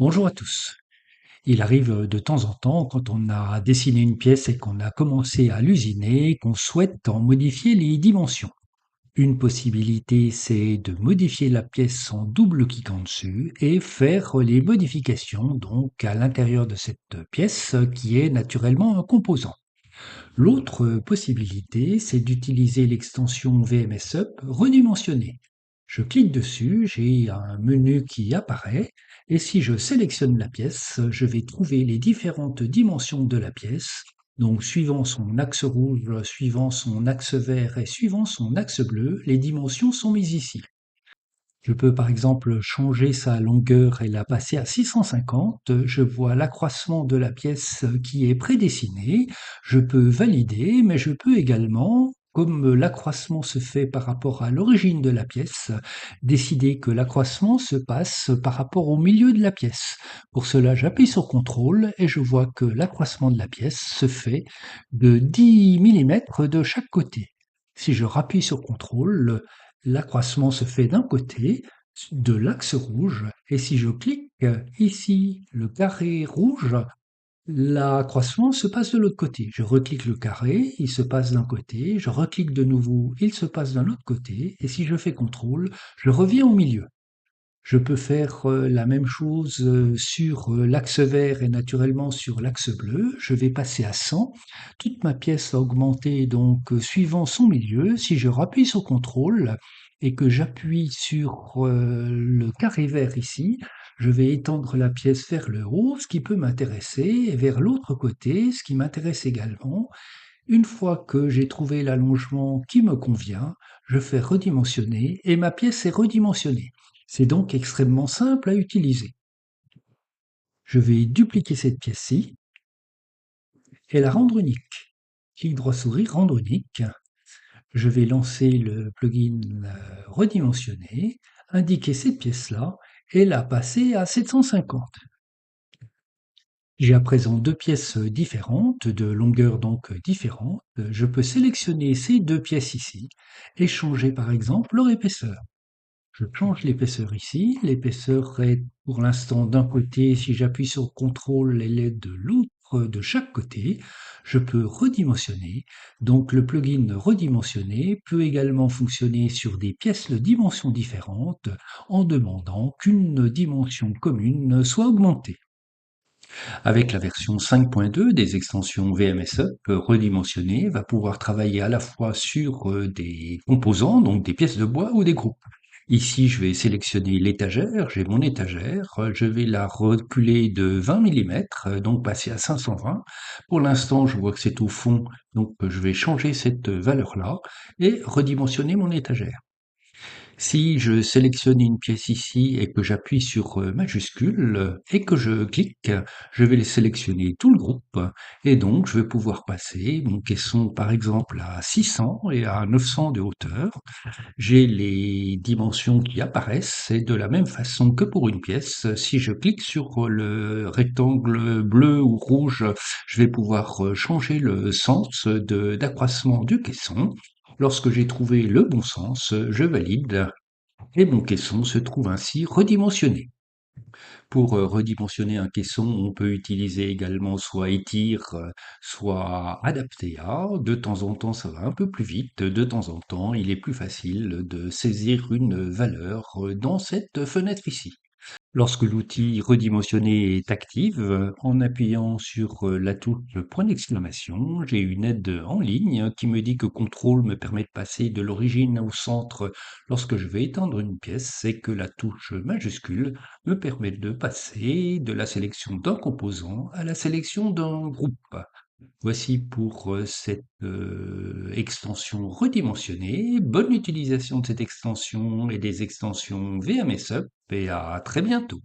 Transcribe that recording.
Bonjour à tous. Il arrive de temps en temps, quand on a dessiné une pièce et qu'on a commencé à l'usiner, qu'on souhaite en modifier les dimensions. Une possibilité, c'est de modifier la pièce en double cliquant dessus et faire les modifications donc à l'intérieur de cette pièce qui est naturellement un composant. L'autre possibilité, c'est d'utiliser l'extension VMS Up redimensionnée. Je clique dessus, j'ai un menu qui apparaît, et si je sélectionne la pièce, je vais trouver les différentes dimensions de la pièce. Donc, suivant son axe rouge, suivant son axe vert et suivant son axe bleu, les dimensions sont mises ici. Je peux par exemple changer sa longueur et la passer à 650. Je vois l'accroissement de la pièce qui est prédessiné. Je peux valider, mais je peux également, comme l'accroissement se fait par rapport à l'origine de la pièce, décider que l'accroissement se passe par rapport au milieu de la pièce. Pour cela, j'appuie sur CTRL et je vois que l'accroissement de la pièce se fait de 10 mm de chaque côté. Si je rappuie sur CTRL, l'accroissement se fait d'un côté, de l'axe rouge, et si je clique ici le carré rouge, l'accroissement se passe de l'autre côté. Je reclique le carré, il se passe d'un côté, je reclique de nouveau, il se passe d'un autre côté, et si je fais CTRL, je reviens au milieu. Je peux faire la même chose sur l'axe vert et naturellement sur l'axe bleu. Je vais passer à 100. Toute ma pièce a augmenté donc suivant son milieu. Si je rappuie sur CTRL et que j'appuie sur le carré vert ici, je vais étendre la pièce vers le haut, ce qui peut m'intéresser, et vers l'autre côté, ce qui m'intéresse également. Une fois que j'ai trouvé l'allongement qui me convient, je fais redimensionner et ma pièce est redimensionnée. C'est donc extrêmement simple à utiliser. Je vais dupliquer cette pièce-ci et la rendre unique. Clic droit souris, rendre unique. Je vais lancer le plugin redimensionner, indiquer cette pièce-là et la passer à 750. J'ai à présent deux pièces différentes, de longueur donc différente. Je peux sélectionner ces deux pièces ici et changer par exemple leur épaisseur. Je change l'épaisseur ici. L'épaisseur est pour l'instant d'un côté. Si j'appuie sur CTRL, elle est de l'autre, de chaque côté. Je peux redimensionner. Donc le plugin redimensionner peut également fonctionner sur des pièces de dimensions différentes en demandant qu'une dimension commune soit augmentée. Avec la version 5.2 des extensions VMSE, redimensionner va pouvoir travailler à la fois sur des composants, donc des pièces de bois ou des groupes. Ici, je vais sélectionner l'étagère, j'ai mon étagère, je vais la reculer de 20 mm, donc passer à 520. Pour l'instant, je vois que c'est au fond, donc je vais changer cette valeur-là et redimensionner mon étagère. Si je sélectionne une pièce ici et que j'appuie sur majuscule et que je clique, je vais les sélectionner tout le groupe et donc je vais pouvoir passer mon caisson par exemple à 600 et à 900 de hauteur. J'ai les dimensions qui apparaissent et de la même façon que pour une pièce, si je clique sur le rectangle bleu ou rouge, je vais pouvoir changer le sens d'accroissement du caisson. Lorsque j'ai trouvé le bon sens, je valide et mon caisson se trouve ainsi redimensionné. Pour redimensionner un caisson, on peut utiliser également soit étire, soit adapter à. De temps en temps, ça va un peu plus vite. De temps en temps, il est plus facile de saisir une valeur dans cette fenêtre ici. Lorsque l'outil redimensionné est actif, en appuyant sur la touche point d'exclamation, j'ai une aide en ligne qui me dit que contrôle me permet de passer de l'origine au centre lorsque je vais étendre une pièce et que la touche majuscule me permet de passer de la sélection d'un composant à la sélection d'un groupe. Voici pour cette extension redimensionnée. Bonne utilisation de cette extension et des extensions VMSUP et à très bientôt.